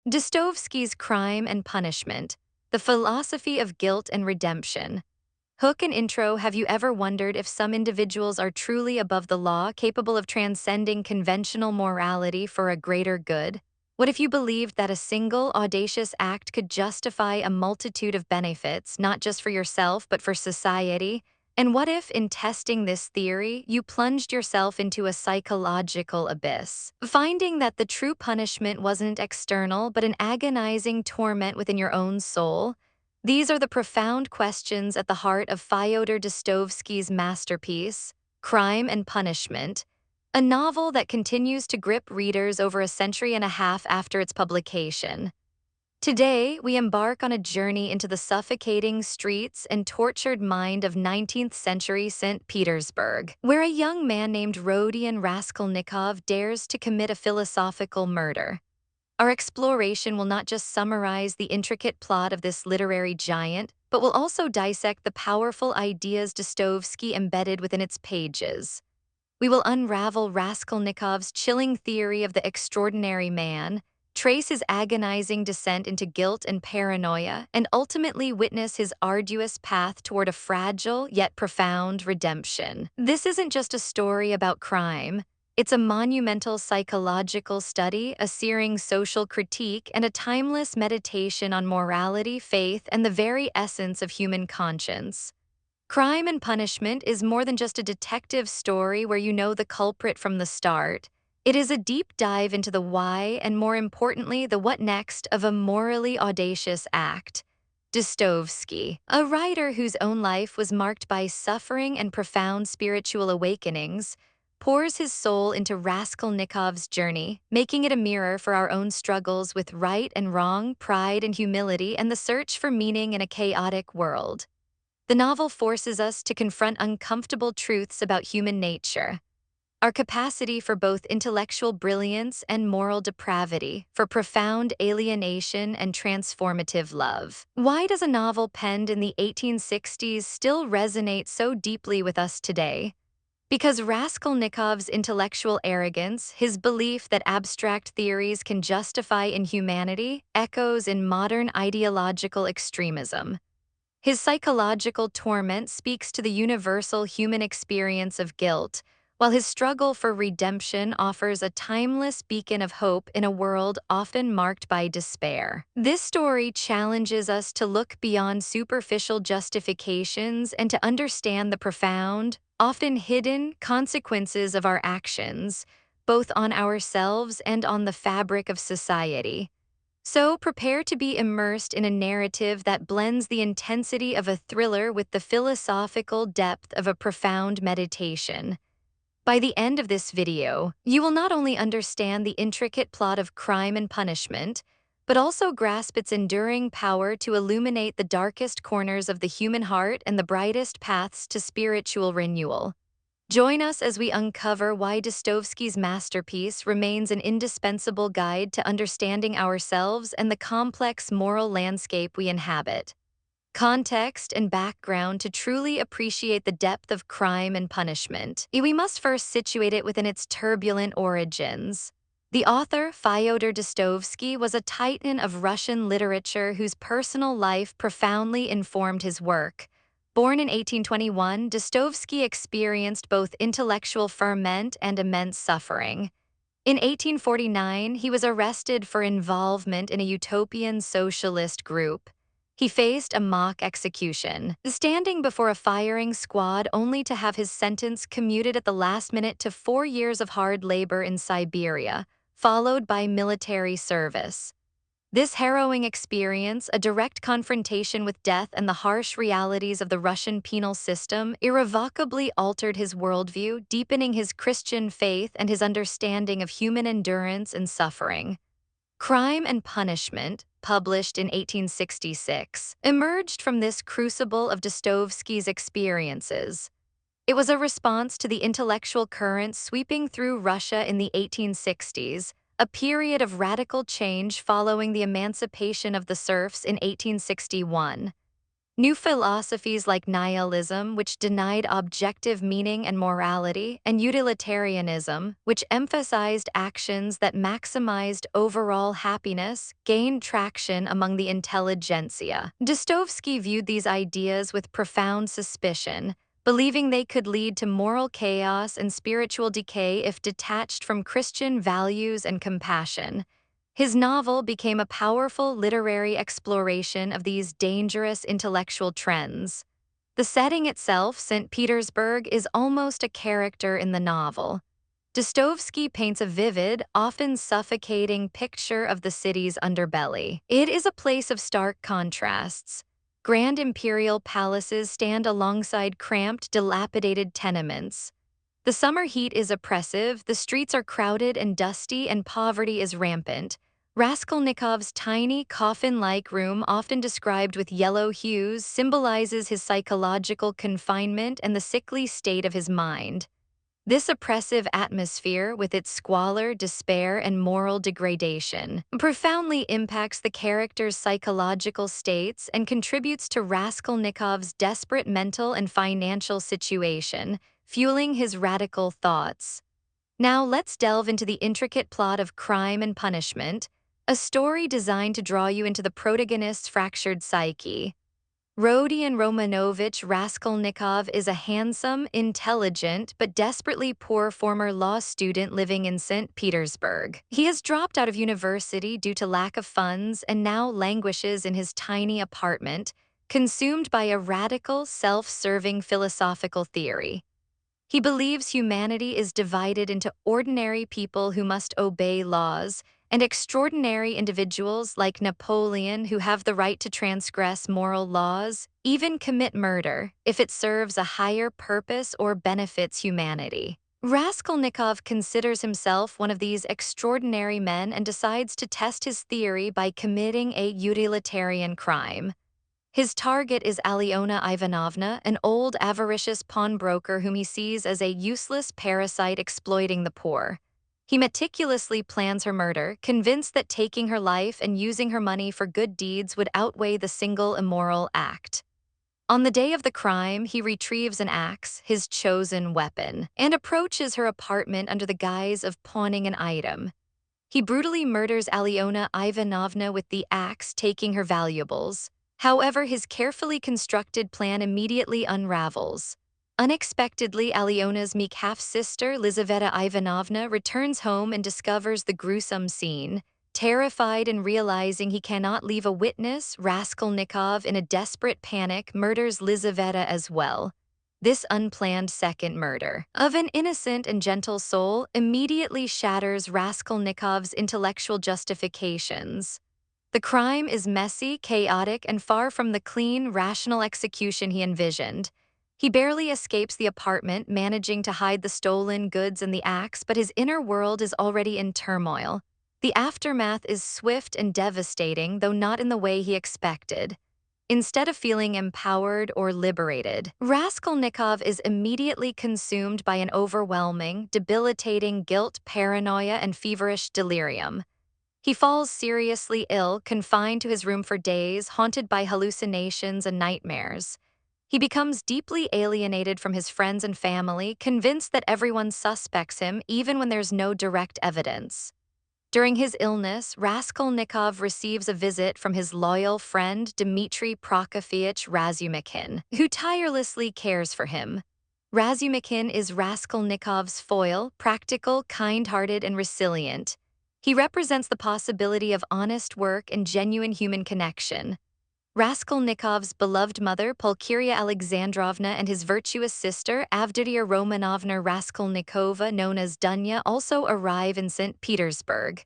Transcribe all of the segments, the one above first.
Dostoevsky's Crime and Punishment, The Philosophy of Guilt and Redemption. Hook and intro. Have you ever wondered if some individuals are truly above the law, capable of transcending conventional morality for a greater good? What if you believed that a single, audacious act could justify a multitude of benefits, not just for yourself, but for society? And what if, in testing this theory, you plunged yourself into a psychological abyss, finding that the true punishment wasn't external, but an agonizing torment within your own soul? These are the profound questions at the heart of Fyodor Dostoevsky's masterpiece, Crime and Punishment, a novel that continues to grip readers over a century and a half after its publication. Today, we embark on a journey into the suffocating streets and tortured mind of 19th century St. Petersburg, where a young man named Rodion Raskolnikov dares to commit a philosophical murder. Our exploration will not just summarize the intricate plot of this literary giant, but will also dissect the powerful ideas Dostoevsky embedded within its pages. We will unravel Raskolnikov's chilling theory of the extraordinary man, trace his agonizing descent into guilt and paranoia, and ultimately witness his arduous path toward a fragile yet profound redemption. This isn't just a story about crime. It's a monumental psychological study, a searing social critique, and a timeless meditation on morality, faith, and the very essence of human conscience. Crime and Punishment is more than just a detective story where you know the culprit from the start. It is a deep dive into the why and, more importantly, the what next of a morally audacious act. Dostoevsky, a writer whose own life was marked by suffering and profound spiritual awakenings, pours his soul into Raskolnikov's journey, making it a mirror for our own struggles with right and wrong, pride and humility, and the search for meaning in a chaotic world. The novel forces us to confront uncomfortable truths about human nature, our capacity for both intellectual brilliance and moral depravity, for profound alienation and transformative love. Why does a novel penned in the 1860s still resonate so deeply with us today? Because Raskolnikov's intellectual arrogance, his belief that abstract theories can justify inhumanity, echoes in modern ideological extremism. His psychological torment speaks to the universal human experience of guilt, while his struggle for redemption offers a timeless beacon of hope in a world often marked by despair. This story challenges us to look beyond superficial justifications and to understand the profound, often hidden consequences of our actions, both on ourselves and on the fabric of society. So prepare to be immersed in a narrative that blends the intensity of a thriller with the philosophical depth of a profound meditation. By the end of this video, you will not only understand the intricate plot of Crime and Punishment, but also grasp its enduring power to illuminate the darkest corners of the human heart and the brightest paths to spiritual renewal. Join us as we uncover why Dostoevsky's masterpiece remains an indispensable guide to understanding ourselves and the complex moral landscape we inhabit. Context and background. To truly appreciate the depth of Crime and Punishment, we must first situate it within its turbulent origins. The author, Fyodor Dostoevsky, was a titan of Russian literature whose personal life profoundly informed his work. Born in 1821, Dostoevsky experienced both intellectual ferment and immense suffering. In 1849, he was arrested for involvement in a utopian socialist group. He faced a mock execution, standing before a firing squad only to have his sentence commuted at the last minute to 4 years of hard labor in Siberia, followed by military service. This harrowing experience, a direct confrontation with death and the harsh realities of the Russian penal system, irrevocably altered his worldview, deepening his Christian faith and his understanding of human endurance and suffering. Crime and Punishment, published in 1866, emerged from this crucible of Dostoevsky's experiences. It was a response to the intellectual currents sweeping through Russia in the 1860s, a period of radical change following the emancipation of the serfs in 1861. New philosophies like nihilism, which denied objective meaning and morality, and utilitarianism, which emphasized actions that maximized overall happiness, gained traction among the intelligentsia. Dostoevsky viewed these ideas with profound suspicion, believing they could lead to moral chaos and spiritual decay if detached from Christian values and compassion. His novel became a powerful literary exploration of these dangerous intellectual trends. The setting itself, St. Petersburg, is almost a character in the novel. Dostoevsky paints a vivid, often suffocating picture of the city's underbelly. It is a place of stark contrasts. Grand imperial palaces stand alongside cramped, dilapidated tenements. The summer heat is oppressive, the streets are crowded and dusty, and poverty is rampant. Raskolnikov's tiny, coffin-like room, often described with yellow hues, symbolizes his psychological confinement and the sickly state of his mind. This oppressive atmosphere, with its squalor, despair, and moral degradation, profoundly impacts the character's psychological states and contributes to Raskolnikov's desperate mental and financial situation, fueling his radical thoughts. Now let's delve into the intricate plot of Crime and Punishment, a story designed to draw you into the protagonist's fractured psyche. Rodion Raskolnikov is a handsome, intelligent, but desperately poor former law student living in St. Petersburg. He has dropped out of university due to lack of funds and now languishes in his tiny apartment, consumed by a radical, self-serving philosophical theory. He believes humanity is divided into ordinary people who must obey laws and extraordinary individuals like Napoleon who have the right to transgress moral laws, even commit murder, if it serves a higher purpose or benefits humanity. Raskolnikov considers himself one of these extraordinary men and decides to test his theory by committing a utilitarian crime. His target is Alyona Ivanovna, an old avaricious pawnbroker whom he sees as a useless parasite exploiting the poor. He meticulously plans her murder, convinced that taking her life and using her money for good deeds would outweigh the single immoral act. On the day of the crime, he retrieves an axe, his chosen weapon, and approaches her apartment under the guise of pawning an item. He brutally murders Alyona Ivanovna with the axe, taking her valuables. However, his carefully constructed plan immediately unravels. Unexpectedly, Alyona's meek half-sister, Lizaveta Ivanovna, returns home and discovers the gruesome scene. Terrified and realizing he cannot leave a witness, Raskolnikov, in a desperate panic, murders Lizaveta as well. This unplanned second murder of an innocent and gentle soul immediately shatters Raskolnikov's intellectual justifications. The crime is messy, chaotic, and far from the clean, rational execution he envisioned. He barely escapes the apartment, managing to hide the stolen goods and the axe, but his inner world is already in turmoil. The aftermath is swift and devastating, though not in the way he expected. Instead of feeling empowered or liberated, Raskolnikov is immediately consumed by an overwhelming, debilitating guilt, paranoia, and feverish delirium. He falls seriously ill, confined to his room for days, haunted by hallucinations and nightmares. He becomes deeply alienated from his friends and family, convinced that everyone suspects him even when there's no direct evidence. During his illness, Raskolnikov receives a visit from his loyal friend Dmitry Prokofyevich Razumikhin, who tirelessly cares for him. Razumikhin is Raskolnikov's foil, practical, kind-hearted, and resilient. He represents the possibility of honest work and genuine human connection. Raskolnikov's beloved mother, Pulcheria Alexandrovna, and his virtuous sister, Avdiya Romanovna Raskolnikova, known as Dunya, also arrive in St. Petersburg.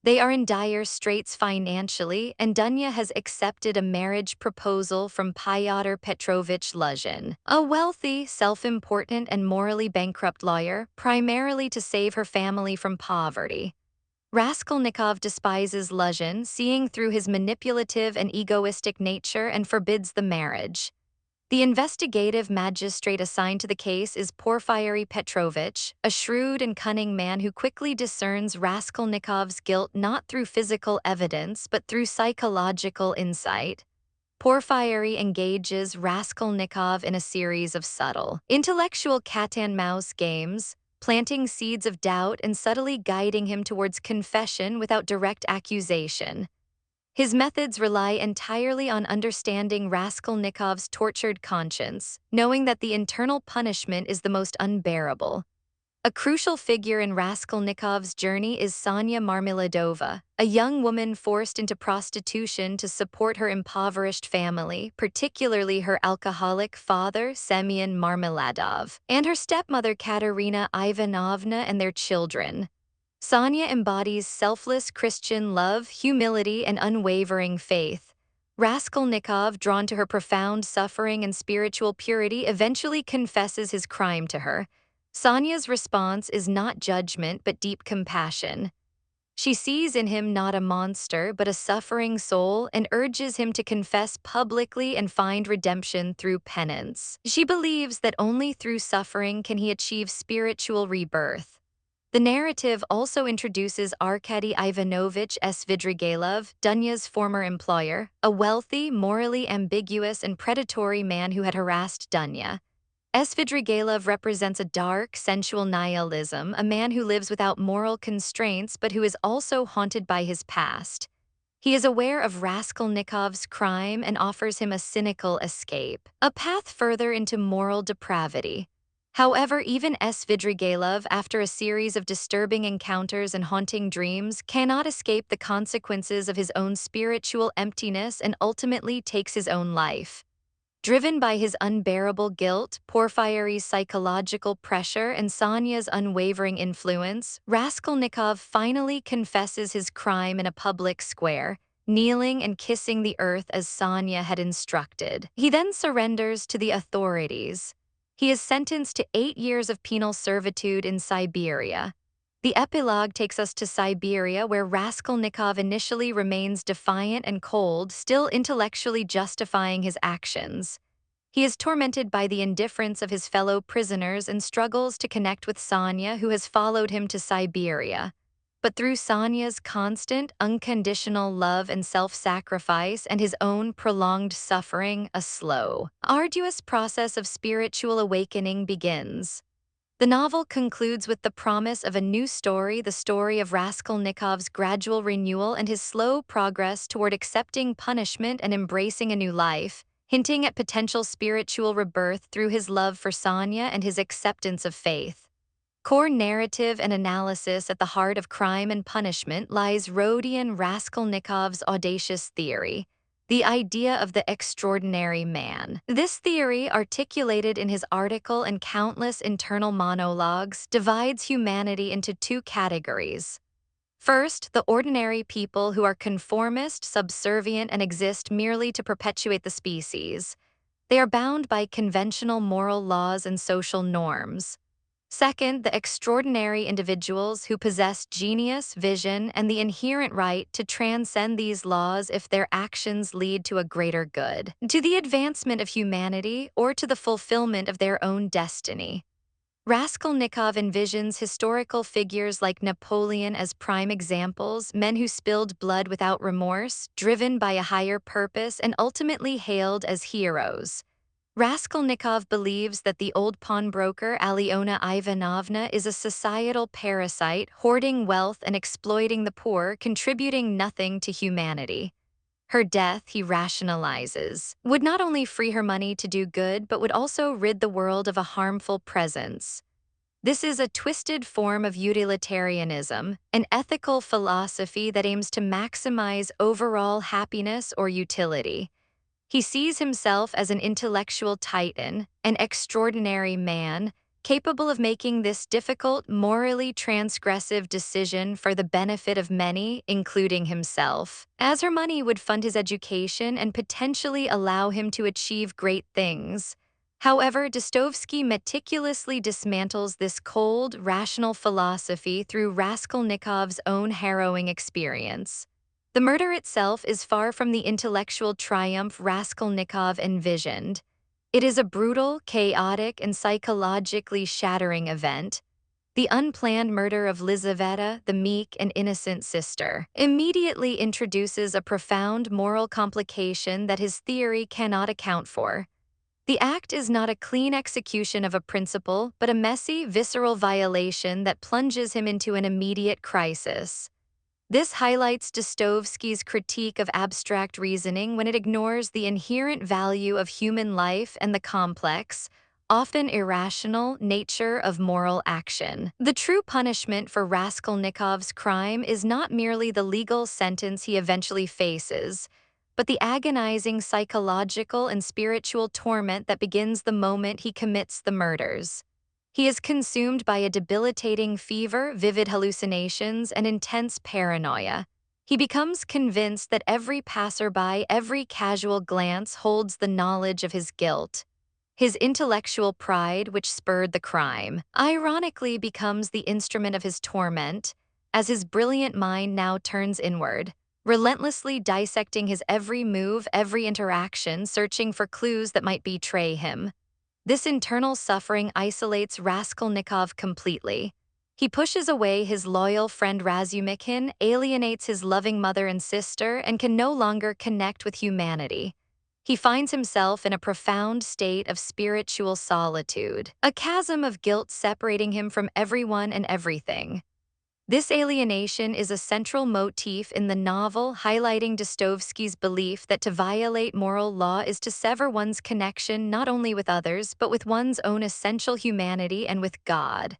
They are in dire straits financially, and Dunya has accepted a marriage proposal from Fyodor Petrovich Luzhin, a wealthy, self-important, and morally bankrupt lawyer, primarily to save her family from poverty. Raskolnikov despises Luzhin, seeing through his manipulative and egoistic nature, and forbids the marriage. The investigative magistrate assigned to the case is Porfiry Petrovich, a shrewd and cunning man who quickly discerns Raskolnikov's guilt not through physical evidence but through psychological insight. Porfiry engages Raskolnikov in a series of subtle, intellectual cat-and-mouse games, planting seeds of doubt and subtly guiding him towards confession without direct accusation. His methods rely entirely on understanding Raskolnikov's tortured conscience, knowing that the internal punishment is the most unbearable. A crucial figure in Raskolnikov's journey is Sonya Marmeladova, a young woman forced into prostitution to support her impoverished family, particularly her alcoholic father, Semyon Marmeladov, and her stepmother Katerina Ivanovna and their children. Sonya embodies selfless Christian love, humility, and unwavering faith. Raskolnikov, drawn to her profound suffering and spiritual purity, eventually confesses his crime to her. Sonya's response is not judgment but deep compassion. She sees in him not a monster but a suffering soul and urges him to confess publicly and find redemption through penance. She believes that only through suffering can he achieve spiritual rebirth. The narrative also introduces Arkady Ivanovich Svidrigailov, Dunya's former employer, a wealthy, morally ambiguous, and predatory man who had harassed Dunya. Svidrigailov represents a dark, sensual nihilism, a man who lives without moral constraints but who is also haunted by his past. He is aware of Raskolnikov's crime and offers him a cynical escape, a path further into moral depravity. However, even Svidrigailov, after a series of disturbing encounters and haunting dreams, cannot escape the consequences of his own spiritual emptiness and ultimately takes his own life. Driven by his unbearable guilt, Porfiry's psychological pressure, and Sonya's unwavering influence, Raskolnikov finally confesses his crime in a public square, kneeling and kissing the earth as Sonya had instructed. He then surrenders to the authorities. He is sentenced to 8 years of penal servitude in Siberia. The epilogue takes us to Siberia, where Raskolnikov initially remains defiant and cold, still intellectually justifying his actions. He is tormented by the indifference of his fellow prisoners and struggles to connect with Sonya, who has followed him to Siberia. But through Sonya's constant, unconditional love and self-sacrifice and his own prolonged suffering, a slow, arduous process of spiritual awakening begins. The novel concludes with the promise of a new story, the story of Raskolnikov's gradual renewal and his slow progress toward accepting punishment and embracing a new life, hinting at potential spiritual rebirth through his love for Sonya and his acceptance of faith. Core narrative and analysis at the heart of Crime and Punishment lies Rodion Raskolnikov's audacious theory, the idea of the extraordinary man. This theory, articulated in his article and countless internal monologues, divides humanity into two categories. First, the ordinary people who are conformist, subservient, and exist merely to perpetuate the species. They are bound by conventional moral laws and social norms. Second, the extraordinary individuals who possess genius, vision, and the inherent right to transcend these laws if their actions lead to a greater good, to the advancement of humanity, or to the fulfillment of their own destiny. Raskolnikov envisions historical figures like Napoleon as prime examples, men who spilled blood without remorse, driven by a higher purpose, and ultimately hailed as heroes. Raskolnikov believes that the old pawnbroker Alyona Ivanovna is a societal parasite, hoarding wealth and exploiting the poor, contributing nothing to humanity. Her death, he rationalizes, would not only free her money to do good but would also rid the world of a harmful presence. This is a twisted form of utilitarianism, an ethical philosophy that aims to maximize overall happiness or utility. He sees himself as an intellectual titan, an extraordinary man, capable of making this difficult, morally transgressive decision for the benefit of many, including himself, as her money would fund his education and potentially allow him to achieve great things. However, Dostoevsky meticulously dismantles this cold, rational philosophy through Raskolnikov's own harrowing experience. The murder itself is far from the intellectual triumph Raskolnikov envisioned. It is a brutal, chaotic, and psychologically shattering event. The unplanned murder of Lizaveta, the meek and innocent sister, immediately introduces a profound moral complication that his theory cannot account for. The act is not a clean execution of a principle, but a messy, visceral violation that plunges him into an immediate crisis. This highlights Dostoevsky's critique of abstract reasoning when it ignores the inherent value of human life and the complex, often irrational, nature of moral action. The true punishment for Raskolnikov's crime is not merely the legal sentence he eventually faces, but the agonizing psychological and spiritual torment that begins the moment he commits the murders. He is consumed by a debilitating fever, vivid hallucinations, and intense paranoia. He becomes convinced that every passerby, every casual glance holds the knowledge of his guilt. His intellectual pride, which spurred the crime, ironically becomes the instrument of his torment, as his brilliant mind now turns inward, relentlessly dissecting his every move, every interaction, searching for clues that might betray him. This internal suffering isolates Raskolnikov completely. He pushes away his loyal friend Razumikhin, alienates his loving mother and sister, and can no longer connect with humanity. He finds himself in a profound state of spiritual solitude, a chasm of guilt separating him from everyone and everything. This alienation is a central motif in the novel, highlighting Dostoevsky's belief that to violate moral law is to sever one's connection not only with others but with one's own essential humanity and with God.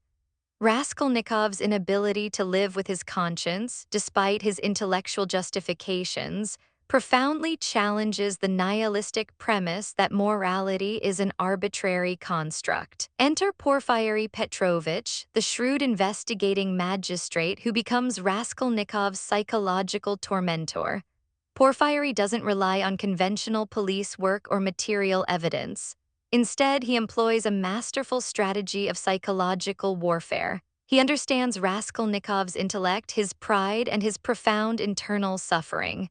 Raskolnikov's inability to live with his conscience, despite his intellectual justifications, profoundly challenges the nihilistic premise that morality is an arbitrary construct. Enter Porfiry Petrovich, the shrewd investigating magistrate who becomes Raskolnikov's psychological tormentor. Porfiry doesn't rely on conventional police work or material evidence. Instead, he employs a masterful strategy of psychological warfare. He understands Raskolnikov's intellect, his pride, and his profound internal suffering.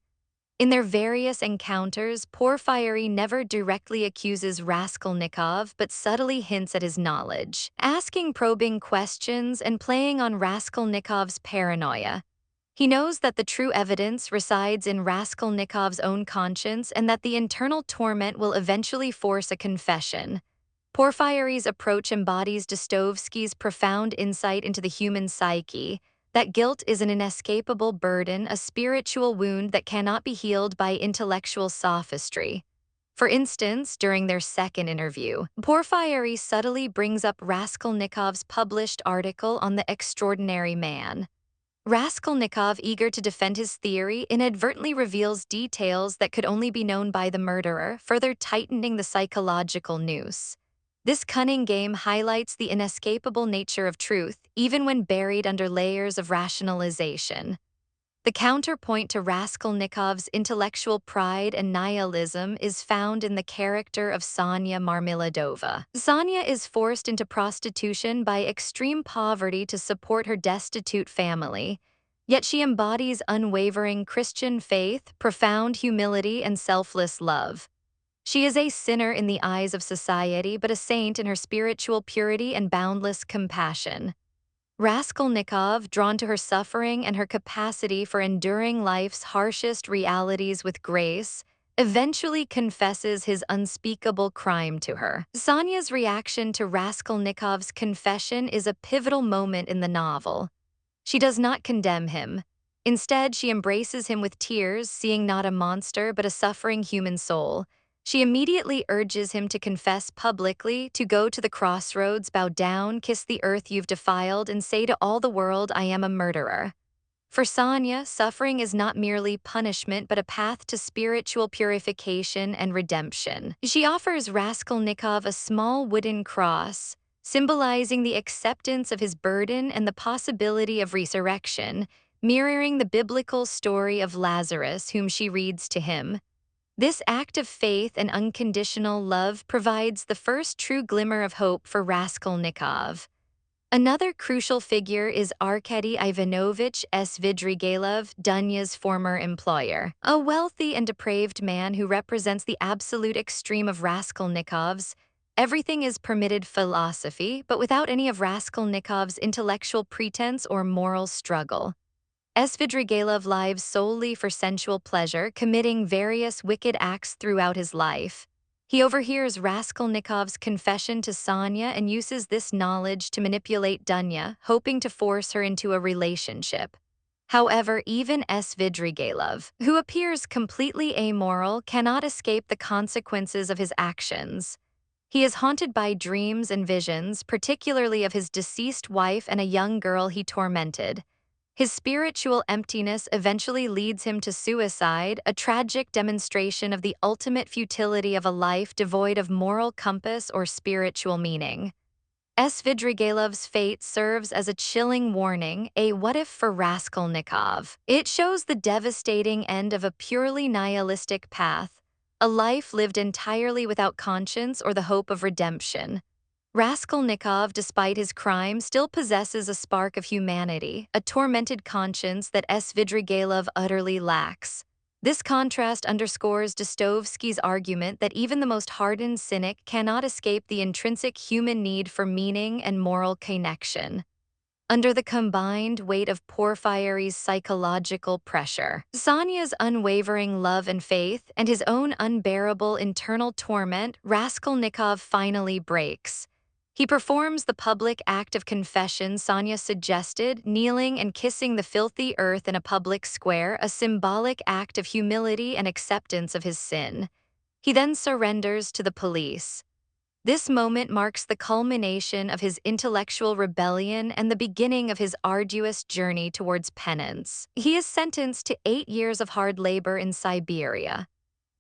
In their various encounters, Porfiry never directly accuses Raskolnikov but subtly hints at his knowledge, asking probing questions and playing on Raskolnikov's paranoia. He knows that the true evidence resides in Raskolnikov's own conscience and that the internal torment will eventually force a confession. Porfiry's approach embodies Dostoevsky's profound insight into the human psyche, that guilt is an inescapable burden, a spiritual wound that cannot be healed by intellectual sophistry. For instance, during their second interview, Porfiry subtly brings up Raskolnikov's published article on the extraordinary man. Raskolnikov, eager to defend his theory, inadvertently reveals details that could only be known by the murderer, further tightening the psychological noose. This cunning game highlights the inescapable nature of truth, even when buried under layers of rationalization. The counterpoint to Raskolnikov's intellectual pride and nihilism is found in the character of Sonya Marmeladova. Sonya is forced into prostitution by extreme poverty to support her destitute family, yet she embodies unwavering Christian faith, profound humility, and selfless love. She is a sinner in the eyes of society, but a saint in her spiritual purity and boundless compassion. Raskolnikov, drawn to her suffering and her capacity for enduring life's harshest realities with grace, eventually confesses his unspeakable crime to her. Sonya's reaction to Raskolnikov's confession is a pivotal moment in the novel. She does not condemn him. Instead, she embraces him with tears, seeing not a monster but a suffering human soul. She immediately urges him to confess publicly, to go to the crossroads, bow down, kiss the earth you've defiled, and say to all the world, I am a murderer. For Sonya, suffering is not merely punishment but a path to spiritual purification and redemption. She offers Raskolnikov a small wooden cross, symbolizing the acceptance of his burden and the possibility of resurrection, mirroring the biblical story of Lazarus, whom she reads to him. This act of faith and unconditional love provides the first true glimmer of hope for Raskolnikov. Another crucial figure is Arkady Ivanovich Svidrigailov, Dunya's former employer, a wealthy and depraved man who represents the absolute extreme of Raskolnikov's everything is permitted philosophy, but without any of Raskolnikov's intellectual pretense or moral struggle. Svidrigailov lives solely for sensual pleasure, committing various wicked acts throughout his life. He overhears Raskolnikov's confession to Sonya and uses this knowledge to manipulate Dunya, hoping to force her into a relationship. However, even Svidrigailov, who appears completely amoral, cannot escape the consequences of his actions. He is haunted by dreams and visions, particularly of his deceased wife and a young girl he tormented. His spiritual emptiness eventually leads him to suicide, a tragic demonstration of the ultimate futility of a life devoid of moral compass or spiritual meaning. Svidrigailov's fate serves as a chilling warning, a what if for Raskolnikov. It shows the devastating end of a purely nihilistic path, a life lived entirely without conscience or the hope of redemption. Raskolnikov, despite his crime, still possesses a spark of humanity, a tormented conscience that Svidrigailov utterly lacks. This contrast underscores Dostoevsky's argument that even the most hardened cynic cannot escape the intrinsic human need for meaning and moral connection. Under the combined weight of Porfiry's psychological pressure, Sonya's unwavering love and faith, and his own unbearable internal torment, Raskolnikov finally breaks. He performs the public act of confession Sonya suggested, kneeling and kissing the filthy earth in a public square, a symbolic act of humility and acceptance of his sin. He then surrenders to the police. This moment marks the culmination of his intellectual rebellion and the beginning of his arduous journey towards penance. He is sentenced to 8 years of hard labor in Siberia.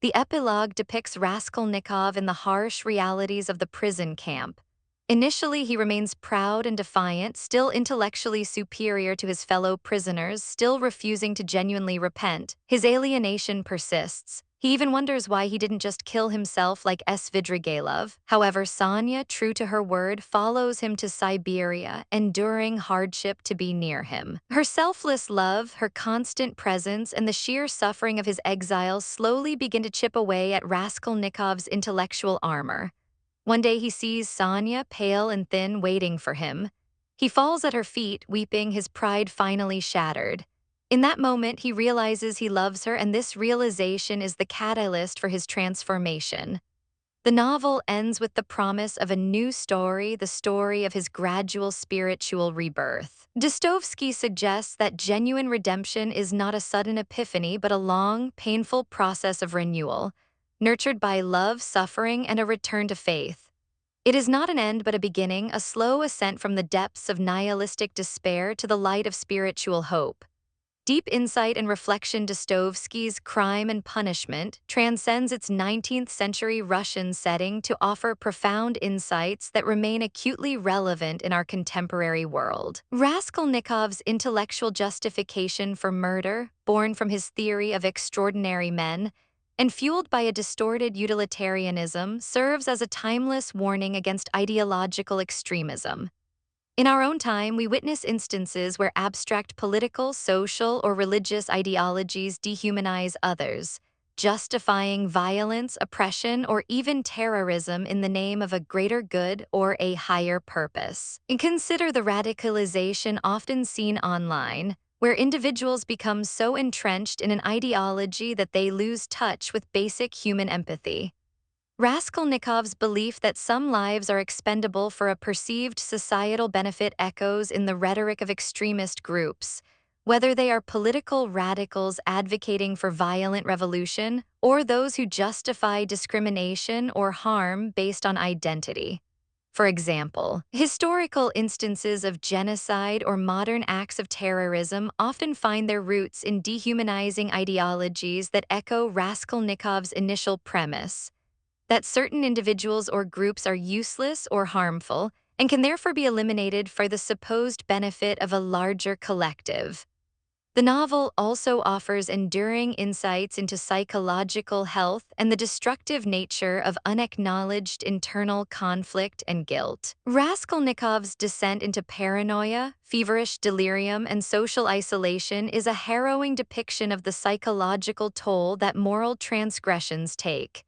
The epilogue depicts Raskolnikov in the harsh realities of the prison camp. Initially, he remains proud and defiant, still intellectually superior to his fellow prisoners, still refusing to genuinely repent. His alienation persists. He even wonders why he didn't just kill himself like Svidrigailov. However, Sonya, true to her word, follows him to Siberia, enduring hardship to be near him. Her selfless love, her constant presence, and the sheer suffering of his exile slowly begin to chip away at Raskolnikov's intellectual armor. One day he sees Sonya, pale and thin, waiting for him. He falls at her feet, weeping, his pride finally shattered. In that moment, he realizes he loves her, and this realization is the catalyst for his transformation. The novel ends with the promise of a new story, the story of his gradual spiritual rebirth. Dostoevsky suggests that genuine redemption is not a sudden epiphany, but a long, painful process of renewal, nurtured by love, suffering, and a return to faith. It is not an end but a beginning, a slow ascent from the depths of nihilistic despair to the light of spiritual hope. Deep insight and reflection. Dostoevsky's Crime and Punishment transcends its 19th-century Russian setting to offer profound insights that remain acutely relevant in our contemporary world. Raskolnikov's intellectual justification for murder, born from his theory of extraordinary men, and fueled by a distorted utilitarianism, serves as a timeless warning against ideological extremism. In our own time, we witness instances where abstract political, social, or religious ideologies dehumanize others, justifying violence, oppression, or even terrorism in the name of a greater good or a higher purpose. And consider the radicalization often seen online, where individuals become so entrenched in an ideology that they lose touch with basic human empathy. Raskolnikov's belief that some lives are expendable for a perceived societal benefit echoes in the rhetoric of extremist groups, whether they are political radicals advocating for violent revolution or those who justify discrimination or harm based on identity. For example, historical instances of genocide or modern acts of terrorism often find their roots in dehumanizing ideologies that echo Raskolnikov's initial premise, that certain individuals or groups are useless or harmful and can therefore be eliminated for the supposed benefit of a larger collective. The novel also offers enduring insights into psychological health and the destructive nature of unacknowledged internal conflict and guilt. Raskolnikov's descent into paranoia, feverish delirium, and social isolation is a harrowing depiction of the psychological toll that moral transgressions take.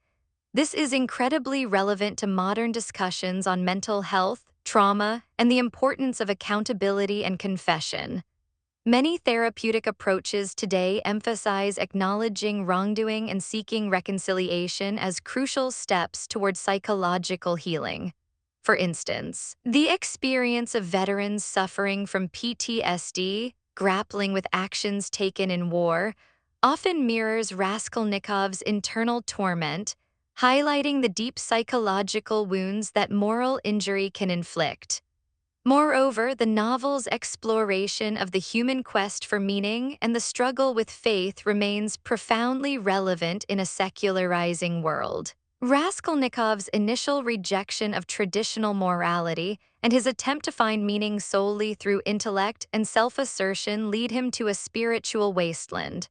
This is incredibly relevant to modern discussions on mental health, trauma, and the importance of accountability and confession. Many therapeutic approaches today emphasize acknowledging wrongdoing and seeking reconciliation as crucial steps toward psychological healing. For instance, the experience of veterans suffering from PTSD, grappling with actions taken in war, often mirrors Raskolnikov's internal torment, highlighting the deep psychological wounds that moral injury can inflict. Moreover, the novel's exploration of the human quest for meaning and the struggle with faith remains profoundly relevant in a secularizing world. Raskolnikov's initial rejection of traditional morality and his attempt to find meaning solely through intellect and self-assertion lead him to a spiritual wasteland.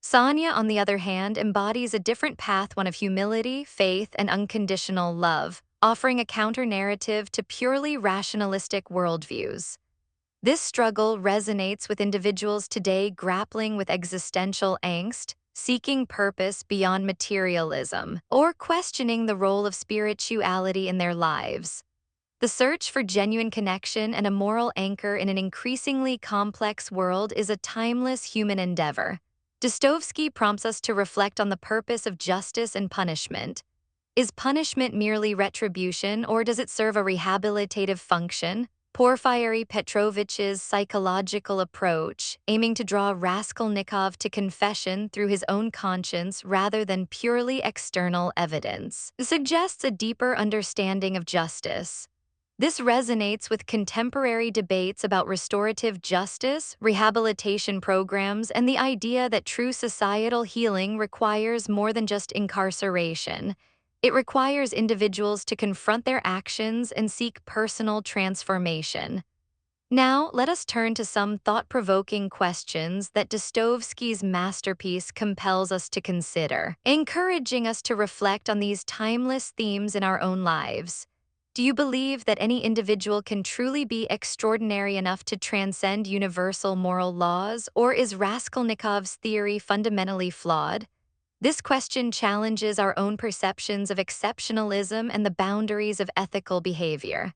Sonya, on the other hand, embodies a different path, one of humility, faith, and unconditional love, offering a counter-narrative to purely rationalistic worldviews. This struggle resonates with individuals today grappling with existential angst, seeking purpose beyond materialism, or questioning the role of spirituality in their lives. The search for genuine connection and a moral anchor in an increasingly complex world is a timeless human endeavor. Dostoevsky prompts us to reflect on the purpose of justice and punishment. Is punishment merely retribution, or does it serve a rehabilitative function? Porfiry Petrovich's psychological approach, aiming to draw Raskolnikov to confession through his own conscience rather than purely external evidence, suggests a deeper understanding of justice. This resonates with contemporary debates about restorative justice, rehabilitation programs, and the idea that true societal healing requires more than just incarceration. It requires individuals to confront their actions and seek personal transformation. Now, let us turn to some thought-provoking questions that Dostoevsky's masterpiece compels us to consider, encouraging us to reflect on these timeless themes in our own lives. Do you believe that any individual can truly be extraordinary enough to transcend universal moral laws, or is Raskolnikov's theory fundamentally flawed? This question challenges our own perceptions of exceptionalism and the boundaries of ethical behavior.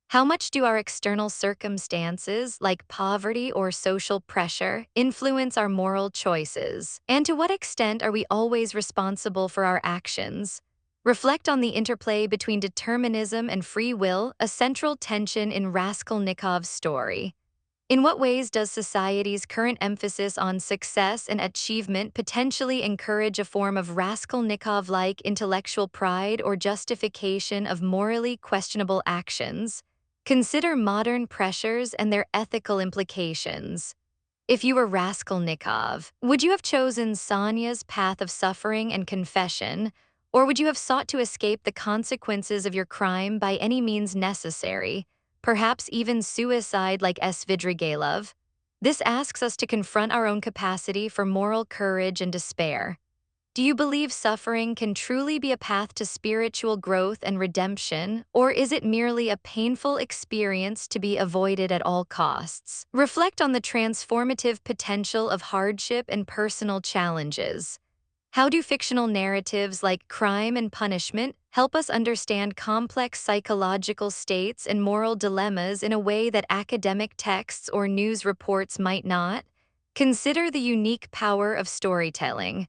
How much do our external circumstances, like poverty or social pressure, influence our moral choices? And to what extent are we always responsible for our actions? Reflect on the interplay between determinism and free will, a central tension in Raskolnikov's story. In what ways does society's current emphasis on success and achievement potentially encourage a form of Raskolnikov-like intellectual pride or justification of morally questionable actions? Consider modern pressures and their ethical implications. If you were Raskolnikov, would you have chosen Sonya's path of suffering and confession, or would you have sought to escape the consequences of your crime by any means necessary, perhaps even suicide like Svidrigailov? This asks us to confront our own capacity for moral courage and despair. Do you believe suffering can truly be a path to spiritual growth and redemption, or is it merely a painful experience to be avoided at all costs? Reflect on the transformative potential of hardship and personal challenges. How do fictional narratives like crime and punishment help us understand complex psychological states and moral dilemmas in a way that academic texts or news reports might not? Consider the unique power of storytelling.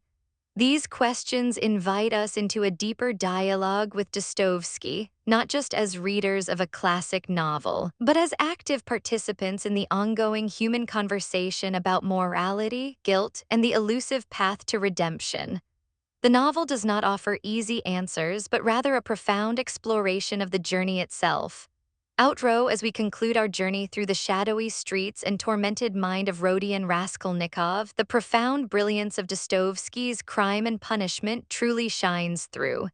These questions invite us into a deeper dialogue with Dostoevsky, not just as readers of a classic novel, but as active participants in the ongoing human conversation about morality, guilt, and the elusive path to redemption. The novel does not offer easy answers, but rather a profound exploration of the journey itself. Outro as we conclude our journey through the shadowy streets and tormented mind of Rodion Raskolnikov, the profound brilliance of Dostoevsky's Crime and Punishment truly shines through.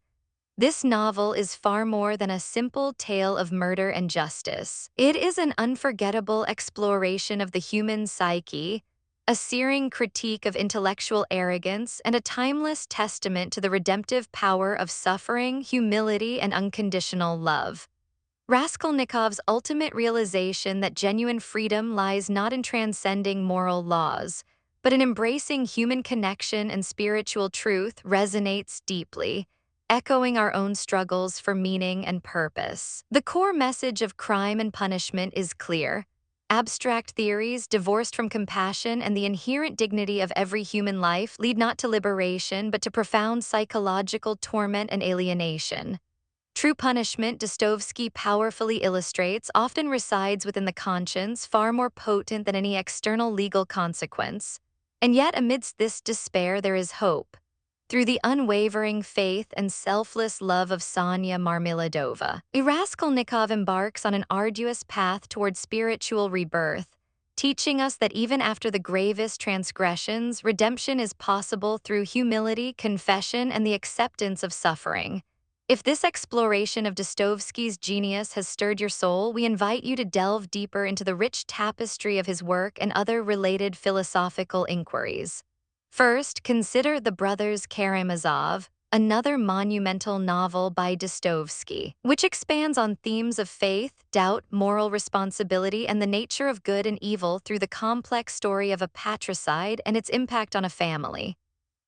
This novel is far more than a simple tale of murder and justice. It is an unforgettable exploration of the human psyche, a searing critique of intellectual arrogance, and a timeless testament to the redemptive power of suffering, humility, and unconditional love. Raskolnikov's ultimate realization that genuine freedom lies not in transcending moral laws, but in embracing human connection and spiritual truth resonates deeply. echoing our own struggles for meaning and purpose. The core message of Crime and Punishment is clear. Abstract theories, divorced from compassion and the inherent dignity of every human life, lead not to liberation but to profound psychological torment and alienation. True punishment, Dostoevsky powerfully illustrates, often resides within the conscience, far more potent than any external legal consequence. And yet, amidst this despair, there is hope. Through the unwavering faith and selfless love of Sonya Marmeladova, Raskolnikov embarks on an arduous path toward spiritual rebirth, teaching us that even after the gravest transgressions, redemption is possible through humility, confession, and the acceptance of suffering. If this exploration of Dostoevsky's genius has stirred your soul, we invite you to delve deeper into the rich tapestry of his work and other related philosophical inquiries. First, consider The Brothers Karamazov, another monumental novel by Dostoevsky, which expands on themes of faith, doubt, moral responsibility, and the nature of good and evil through the complex story of a patricide and its impact on a family.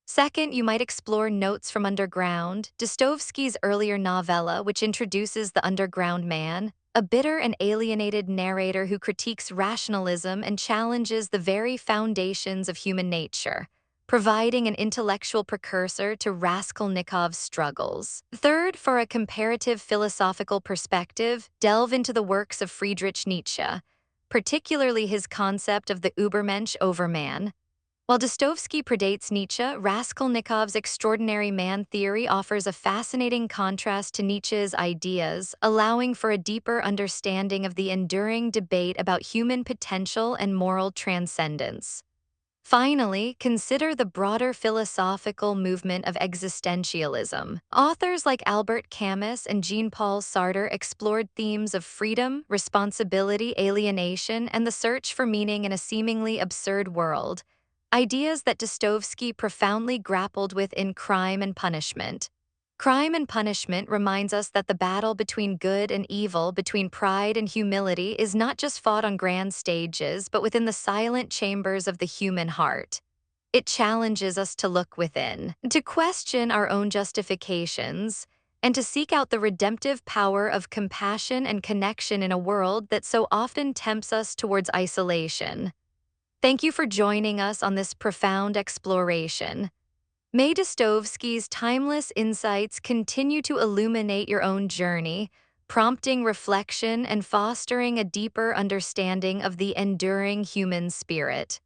Second, you might explore Notes from Underground, Dostoevsky's earlier novella, which introduces the underground man, a bitter and alienated narrator who critiques rationalism and challenges the very foundations of human nature, providing an intellectual precursor to Raskolnikov's struggles. Third, for a comparative philosophical perspective, delve into the works of Friedrich Nietzsche, particularly his concept of the Übermensch overman. While Dostoevsky predates Nietzsche, Raskolnikov's extraordinary man theory offers a fascinating contrast to Nietzsche's ideas, allowing for a deeper understanding of the enduring debate about human potential and moral transcendence. Finally, consider the broader philosophical movement of existentialism. Authors like Albert Camus and Jean-Paul Sartre explored themes of freedom, responsibility, alienation, and the search for meaning in a seemingly absurd world, ideas that Dostoevsky profoundly grappled with in Crime and Punishment. Crime and Punishment reminds us that the battle between good and evil, between pride and humility, is not just fought on grand stages, but within the silent chambers of the human heart. It challenges us to look within, to question our own justifications, and to seek out the redemptive power of compassion and connection in a world that so often tempts us towards isolation. Thank you for joining us on this profound exploration. May Dostoevsky's timeless insights continue to illuminate your own journey, prompting reflection and fostering a deeper understanding of the enduring human spirit.